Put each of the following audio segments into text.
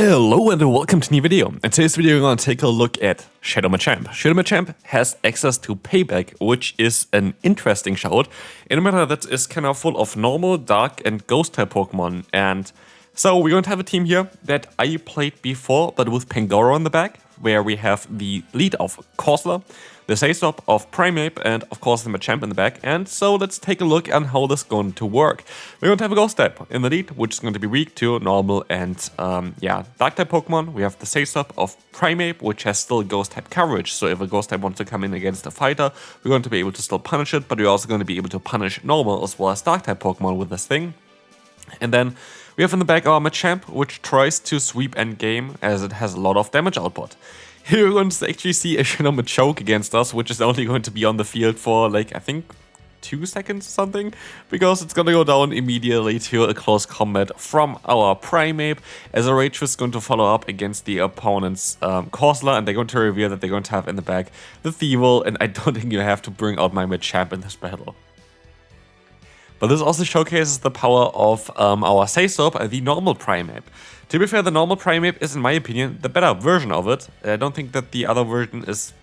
Hello and welcome to a new video. In today's video we're going to take a look at Shadow Machamp. Shadow Machamp has access to Payback, which is an interesting shout in a meta that is kind of full of normal, dark and ghost type Pokemon. And so we're going to have a team here that I played before but with Pangoro on the back, where we have the lead of Corsola, the Saystop of Primeape, and of course the Machamp in the back. And so let's take a look at how this is going to work. We're going to have a Ghost type in the lead, which is going to be weak to normal and Dark type Pokemon. We have the Saystop of Primeape, which has still Ghost type coverage. So if a Ghost type wants to come in against a fighter, we're going to be able to still punish it, but we're also going to be able to punish normal as well as Dark type Pokemon with this thing. And then we have in the back our Machamp, which tries to sweep endgame as it has a lot of damage output. Here we're going to actually see a Shadow Machoke against us, which is only going to be on the field for like, I think 2 seconds or something, because it's going to go down immediately to a close combat from our Primeape, as a Rage is going to follow up against the opponent's Corsola, and they're going to reveal that they're going to have in the back the Thievul, and I don't think you have to bring out my Machamp in this battle. But this also showcases the power of our Saystop, the normal Primeape. To be fair, the normal Primeape is, in my opinion, the better version of it. I don't think that the other version is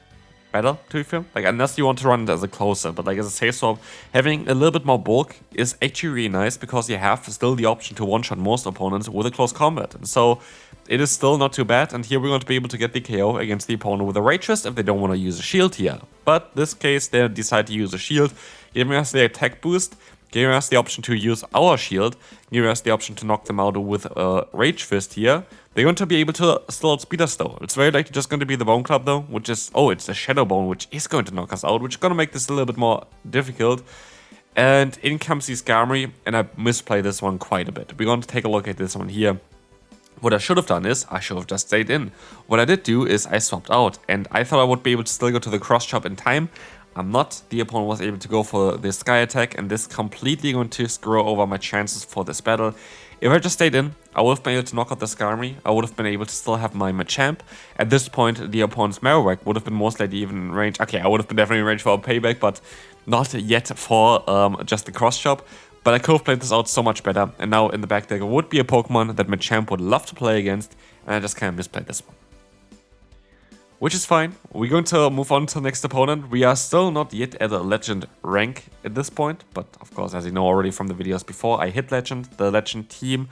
better, to be fair. Like, unless you want to run it as a closer, but like as a Saystop, having a little bit more bulk is actually really nice because you have still the option to one-shot most opponents with a close combat. And so it is still not too bad, and here we're going to be able to get the KO against the opponent with a Rage Fist if they don't want to use a shield here. But in this case, they decide to use a shield, giving us the attack boost, giving us the option to use our shield, giving us the option to knock them out with a Rage Fist here. They're going to be able to still outspeed us though. It's very likely just going to be the Bone Club though, which is, oh, it's a Shadow Bone, which is going to knock us out, which is going to make this a little bit more difficult. And in comes the Skarmory, and I misplayed this one quite a bit. We're going to take a look at this one here. What I should have done is, I should have just stayed in. What I did do is I swapped out, and I thought I would be able to still go to the cross chop in time. I'm not. The opponent was able to go for the Sky Attack, and this completely going to screw over my chances for this battle. If I just stayed in, I would have been able to knock out the Skarmory. I would have been able to still have my Machamp. At this point, the opponent's Marowak would have been most likely even in range. Okay, I would have been definitely in range for a Payback, but not yet for just the cross chop. But I could have played this out so much better. And now in the back there would be a Pokemon that Machamp would love to play against, and I just kind of misplayed this one. Which is fine. We're going to move on to the next opponent. We are still not yet at a Legend rank at this point. But of course, as you know already from the videos before, I hit Legend, the Legend team.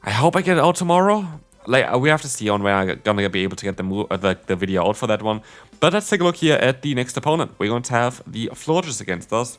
I hope I get it out tomorrow. Like, we have to see on where I'm gonna be able to get the video out for that one. But let's take a look here at the next opponent. We're going to have the Florges against us.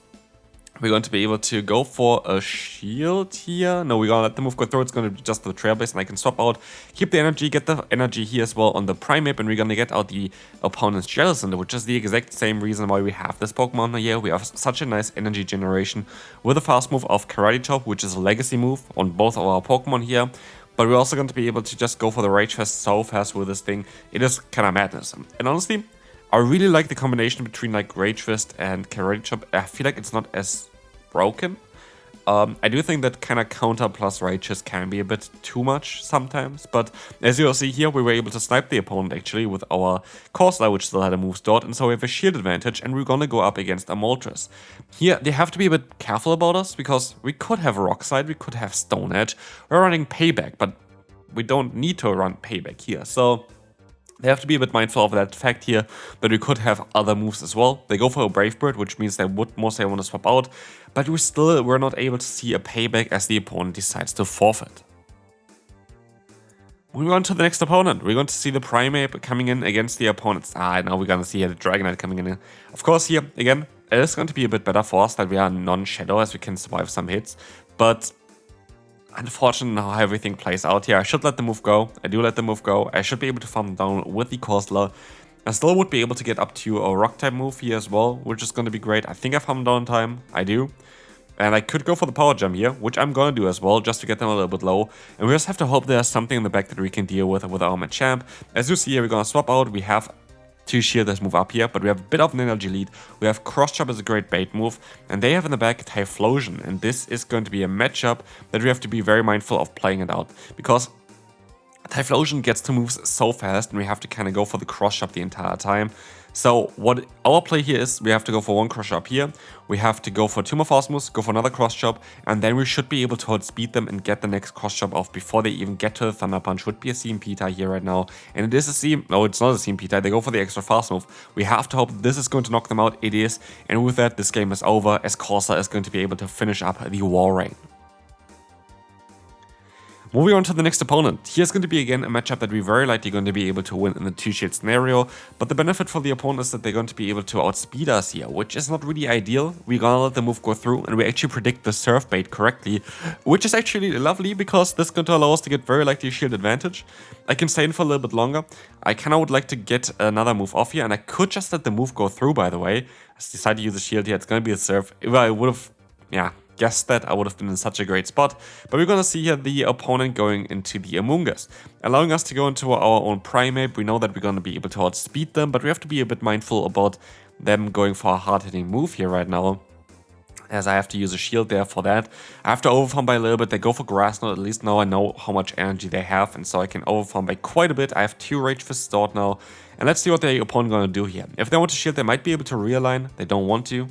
We're going to be able to go for a shield here. No, we're going to let the move go through. It's going to be just the Trailblaze, and I can swap out, keep the energy, get the energy here as well on the Primeape, and we're going to get out the opponent's Jellicent, which is the exact same reason why we have this Pokemon here. We have such a nice energy generation with a fast move of Karate Chop, which is a legacy move on both of our Pokemon here. But we're also going to be able to just go for the Rage Fest so fast with this thing. It is kind of madness. And honestly, I really like the combination between like Rage Fist and Karate Chop. I feel like it's not as broken. I do think that kind of counter plus Rage Fist can be a bit too much sometimes, but as you'll see here, we were able to snipe the opponent actually with our Corsola, which still had a move stored, and so we have a shield advantage, and we're gonna go up against a Moltres. Here, they have to be a bit careful about us, because we could have a Rock Slide, we could have Stone Edge, we're running Payback, but we don't need to run Payback here, so they have to be a bit mindful of that fact here, but we could have other moves as well. They go for a Brave Bird, which means they would mostly want to swap out, but we're not able to see a Payback as the opponent decides to forfeit. Moving on to the next opponent, we're going to see the Primeape coming in against the opponents. Now we're going to see the Dragonite coming in. Of course, here, again, it is going to be a bit better for us that we are non-Shadow as we can survive some hits, but unfortunately how everything plays out here. I should let the move go. I do let the move go. I should be able to farm down with the Corsola. I still would be able to get up to a Rock type move here as well, which is going to be great. I think I farmed down in time. I do. And I could go for the Power Gem here, which I'm going to do as well, just to get them a little bit low. And we just have to hope there's something in the back that we can deal with our Machamp. As you see here, we're going to swap out. We have to shield this move up here, but we have a bit of an energy lead. We have Cross Chop as a great bait move, and they have in the back Typhlosion, and this is going to be a matchup that we have to be very mindful of playing it out, because Typhlosion gets to moves so fast and we have to kind of go for the cross chop the entire time. So what our play here is, we have to go for one cross chop here, we have to go for 2 more fast moves, go for another cross chop, and then we should be able to outspeed them and get the next cross chop off before they even get to the Thunder Punch. Would be a CMP tie here right now, and it is a no, it's not a CMP tie, they go for the extra fast move. We have to hope that this is going to knock them out, it is, and with that this game is over as Corsa is going to be able to finish up the War Reign. Moving on to the next opponent. Here's going to be again a matchup that we're very likely going to be able to win in the 2-shield scenario, but the benefit for the opponent is that they're going to be able to outspeed us here, which is not really ideal. We're gonna let the move go through and we actually predict the surf bait correctly, which is actually lovely because this is going to allow us to get very likely a shield advantage. I can stay in for a little bit longer. I kind of would like to get another move off here, and I could just let the move go through, by the way. I decided to use a shield here, it's going to be a surf. If I would have, guessed that, I would have been in such a great spot. But we're gonna see here the opponent going into the Amongus, allowing us to go into our own Primeape. We know that we're gonna be able to outspeed them, but we have to be a bit mindful about them going for a hard-hitting move here right now, as I have to use a shield there for that. I have to overfarm by a little bit. They go for Grass Knot. At least now I know how much energy they have, and so I can overfarm by quite a bit. I have 2 Rage Fists stored now, and let's see what the opponent gonna do here. If they want to shield, they might be able to realign. They don't want to.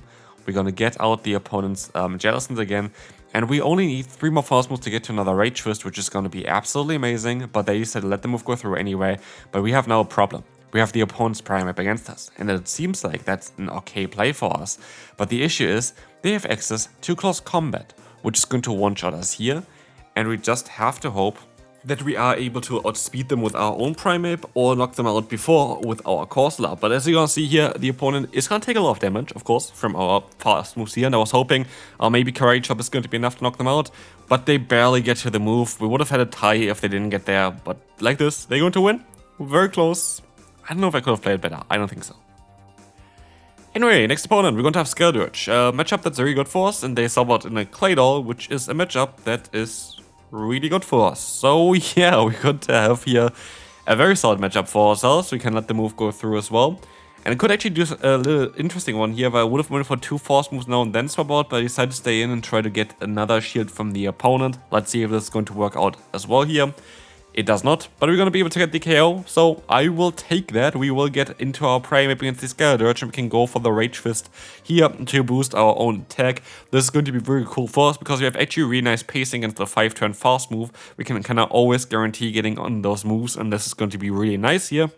We're gonna get out the opponent's Jellicent again, and we only need 3 more fast moves to get to another Rage Fist, which is gonna be absolutely amazing, but they decided to let the move go through anyway. But we have now a problem. We have the opponent's Primeape against us, and it seems like that's an okay play for us. But the issue is, they have access to close combat, which is going to one-shot us here, and we just have to hope that we are able to outspeed them with our own Primeape or knock them out before with our Corsola. But as you're gonna see here, the opponent is gonna take a lot of damage, of course, from our fast moves here, and I was hoping maybe Karate Chop is going to be enough to knock them out, but they barely get to the move. We would have had a tie if they didn't get there, but like this, they're going to win. Very close. I don't know if I could have played better. I don't think so. Anyway, next opponent, we're going to have Skeldurge, a matchup that's very good for us, and they sub out in a Claydol, which is a matchup that is really good for us. So yeah, we're going to have here a very solid matchup for ourselves. We can let the move go through as well. And it could actually do a little interesting one here, where I would have went for 2 force moves now and then swap out, but I decided to stay in and try to get another shield from the opponent. Let's see if this is going to work out as well here. It does not, but we're going to be able to get the KO, so I will take that. We will get into our Primeape against the Skeldurge, and we can go for the Rage Fist here to boost our own attack. This is going to be very cool for us, because we have actually really nice pacing against the 5-turn fast move. We can kind of always guarantee getting on those moves, and this is going to be really nice here.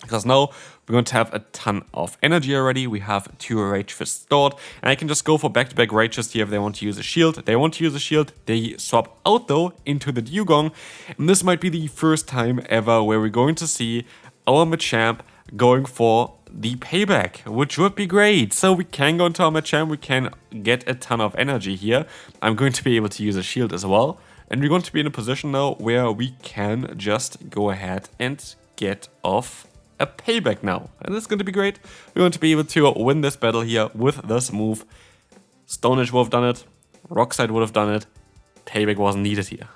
Because now we're going to have a ton of energy already. We have 2 Rage Fists stored, and I can just go for back-to-back Rage Fists here if they want to use a shield. They want to use a shield. They swap out though into the Dugong, and this might be the first time ever where we're going to see our Machamp going for the payback, which would be great. So we can go into our Machamp, we can get a ton of energy here. I'm going to be able to use a shield as well, and we're going to be in a position now where we can just go ahead and get off a payback now, and it's going to be great. We're going to be able to win this battle here with this move. Stone Edge would have done it, Rockslide would have done it, payback wasn't needed here.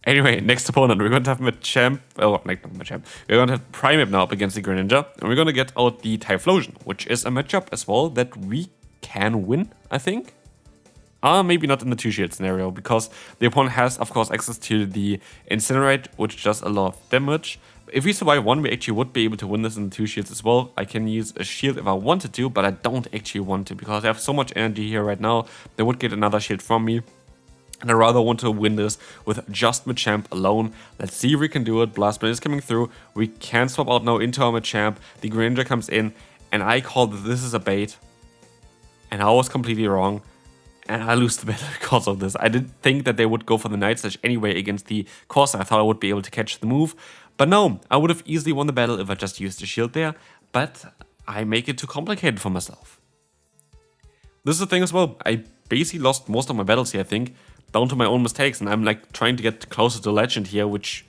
Anyway, next opponent, we're going to have Machamp, not Machamp, we're going to have Primeape now up against the Greninja, and we're going to get out the Typhlosion, which is a matchup as well that we can win, I think. Maybe not in the 2-shield scenario, because the opponent has, of course, access to the Incinerate, which does a lot of damage. If we survive 1, we actually would be able to win this in the 2 shields as well. I can use a shield if I wanted to, but I don't actually want to, because I have so much energy here right now. They would get another shield from me, and I rather want to win this with just Machamp alone. Let's see if we can do it. Blast Blade is coming through. We can swap out now into our Machamp. The Greninja comes in, and I call that this is a bait, and I was completely wrong. And I lose the battle because of this. I didn't think that they would go for the Night Slash anyway against the Corsa. I thought I would be able to catch the move. But no, I would have easily won the battle if I just used the shield there. But I make it too complicated for myself. This is the thing as well. I basically lost most of my battles here, I think, down to my own mistakes. And I'm like trying to get closer to Legend here, which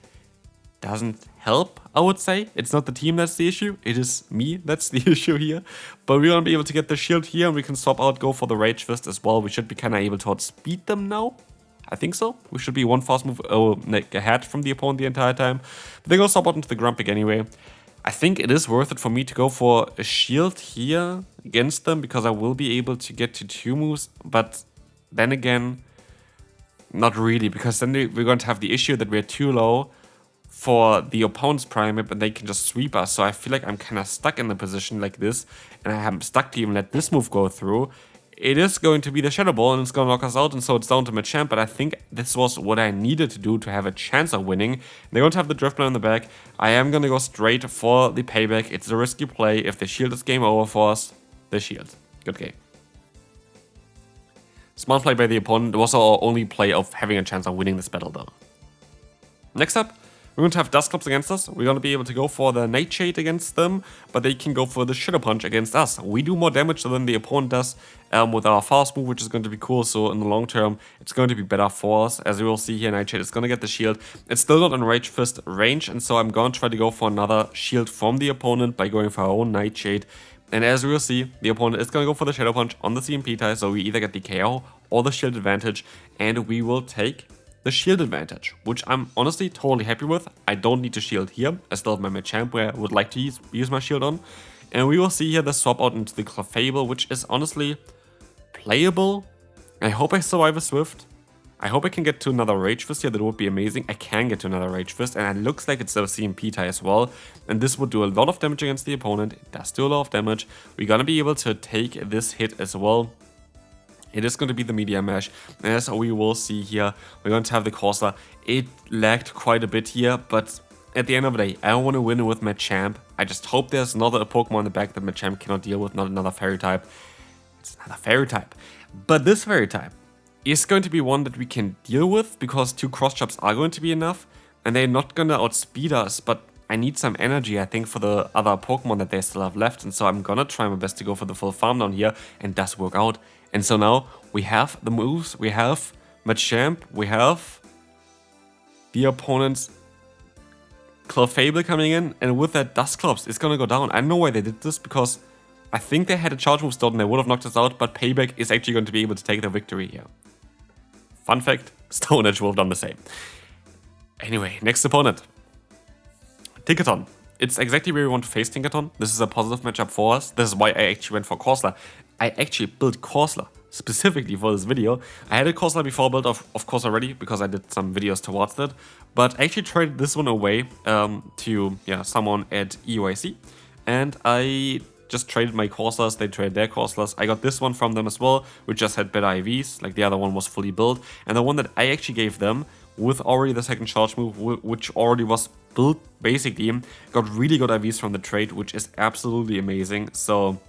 doesn't help, I would say. It's not the team that's the issue, it is me that's the issue here. But we're gonna be able to get the shield here, and we can swap out, go for the Rage Fist as well. We should be kind of able to outspeed them now. I think so. We should be 1 fast move ahead from the opponent the entire time. But they're gonna swap out into the Grumpig anyway. I think it is worth it for me to go for a shield here against them, because I will be able to get to 2 moves. But then again, not really, because then we're going to have the issue that we're too low for the opponent's Primeape and they can just sweep us. So I feel like I'm kind of stuck in a position like this, and I am stuck to even let this move go through. It is going to be the Shadow Ball and it's going to knock us out, and so it's down to Machamp, but I think this was what I needed to do to have a chance of winning. They're going to have the Driftblow in the back. I am going to go straight for the Payback. It's a risky play. If the shield is game over for us, the shield. Good game. Smart play by the opponent. It was our only play of having a chance of winning this battle though. Next up, we're going to have Dusclops against us. We're going to be able to go for the Nightshade against them, but they can go for the Shadow Punch against us. We do more damage than the opponent does with our fast move, which is going to be cool. So in the long term, it's going to be better for us. As you will see here, Nightshade is going to get the shield. It's still not in Rage Fist range, and so I'm going to try to go for another shield from the opponent by going for our own Nightshade. And as we will see, the opponent is going to go for the Shadow Punch on the CMP tie, so we either get the KO or the shield advantage, and we will take the shield advantage, which I'm honestly totally happy with. I don't need to shield here. I still have my Machamp where I would like to use my shield on. And we will see here the swap out into the Clefable, which is honestly playable. I hope I survive a Swift. I hope I can get to another Rage Fist here. That would be amazing. I can get to another Rage Fist, and it looks like it's a CMP tie as well. And this would do a lot of damage against the opponent. It does do a lot of damage. We're gonna be able to take this hit as well. It is going to be the Media Mesh. As we will see here, we're going to have the Corsair. It lagged quite a bit here, but at the end of the day, I want to win with Machamp. I just hope there's not a Pokemon in the back that Machamp cannot deal with, not another Fairy type. It's another Fairy type. But this Fairy type is going to be one that we can deal with, because 2 Cross Chops are going to be enough, and they're not going to outspeed us, but I need some energy, I think, for the other Pokemon that they still have left, and so I'm going to try my best to go for the full farm down here, and it does work out. And so now we have the moves, we have Machamp, we have the opponent's Clefable coming in, and with that Dusclops, it's gonna go down. I don't know why they did this, because I think they had a charge move stone and they would have knocked us out, but Payback is actually going to be able to take the victory here. Fun fact, Stone Edge would have done the same. Anyway, next opponent. Tinkaton. It's exactly where we want to face Tinkaton. This is a positive matchup for us. This is why I actually went for Corsair. I actually built Corsair specifically for this video. I had a Corsair before built, of course, already, because I did some videos towards that. But I actually traded this one away to someone at EUIC. And I just traded my Corsairs, they traded their Corsairs. I got this one from them as well, which just had better IVs, like the other one was fully built. And the one that I actually gave them, with already the second charge move, which already was built basically, got really good IVs from the trade, which is absolutely amazing. So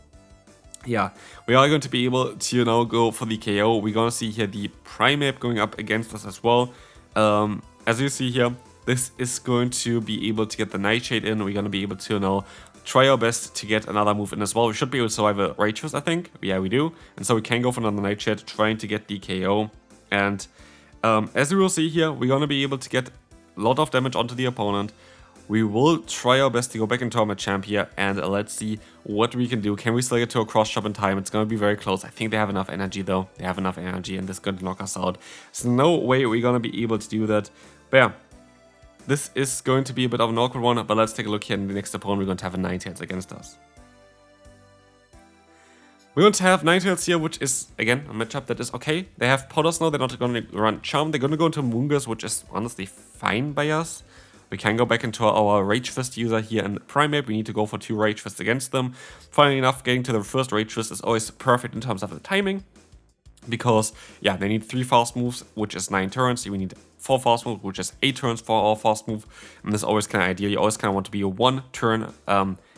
yeah, we are going to be able to now go for the KO. We're gonna see here the Primeape going up against us as well. As you see here, this is going to be able to get the Nightshade in. We're gonna be able to now try our best to get another move in as well. We should be able to survive a Rage Fist, I think. Yeah, we do. And so we can go for another Nightshade, trying to get the KO. And as we will see here, we're gonna be able to get a lot of damage onto the opponent. We will try our best to go back into our Machamp here, and let's see what we can do. Can we still get to a Cross Chop in time? It's going to be very close. I think they have enough energy though. They have enough energy, and this is going to knock us out. There's no way we're going to be able to do that. But yeah, this is going to be a bit of an awkward one, but let's take a look here in the next opponent. We're going to have a Ninetales against us. We're going to have Ninetales here, which is, again, a matchup that is okay. They have Powders now. They're not going to run Charm. They're going to go into Amongus, which is honestly fine by us. We can go back into our Rage Fist user here in Primeape. We need to go for 2 Rage Fists against them. Funnily enough, getting to the first Rage Fist is always perfect in terms of the timing. Because, yeah, they need 3 fast moves, which is 9 turns. We need 4 fast moves, which is 8 turns for our fast move. And this is always kind of ideal. You always kind of want to be a 1 turn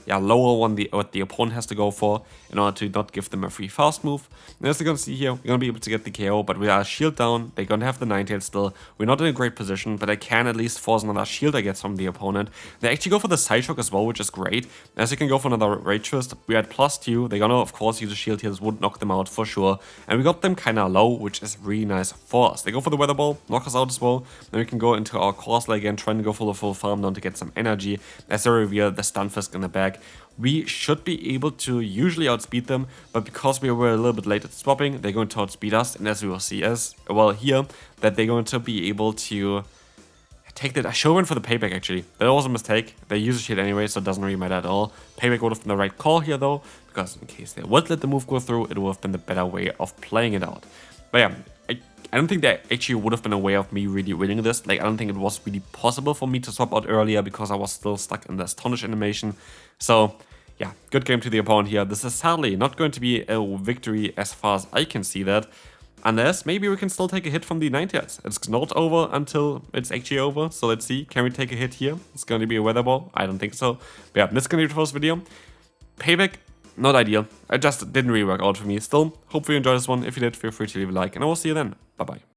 lower one what the opponent has to go for in order to not give them a free fast move. And as you're going to see here, we're going to be able to get the KO, but we are shield down. They're going to have the Ninetales still. We're not in a great position, but I can at least force another shield I get from the opponent. They actually go for the Psyshock as well, which is great. As you can go for another Rage Fist, we're at +2. They're going to, of course, use a shield here. This would knock them out for sure. And we got them kind of low, which is really nice for us. They go for the Weather Ball, knock us out as well. Then we can go into our Corsair again, trying to go for the full farm down to get some energy. As they reveal the Stunfisk in the back. We should be able to usually outspeed them, but because we were a little bit late at swapping, they're going to outspeed us, and as we will see as well here, that they're going to be able to take that. I should have went for the Payback actually. That was a mistake. They use a shield anyway, so it doesn't really matter at all. Payback would have been the right call here though, because in case they would let the move go through, it would have been the better way of playing it out. But yeah, I don't think that actually would have been a way of me really winning this. Like, I don't think it was really possible for me to swap out earlier because I was still stuck in the Astonish animation. So, yeah, good game to the opponent here. This is sadly not going to be a victory as far as I can see that. Unless maybe we can still take a hit from the 90s. It's not over until it's actually over. So let's see, can we take a hit here? It's going to be a weather ball. I don't think so. But yeah, this is going to be the first video. Payback, not ideal. It just didn't really work out for me. Still, hopefully you enjoyed this one. If you did, feel free to leave a like. And I will see you then. Bye-bye.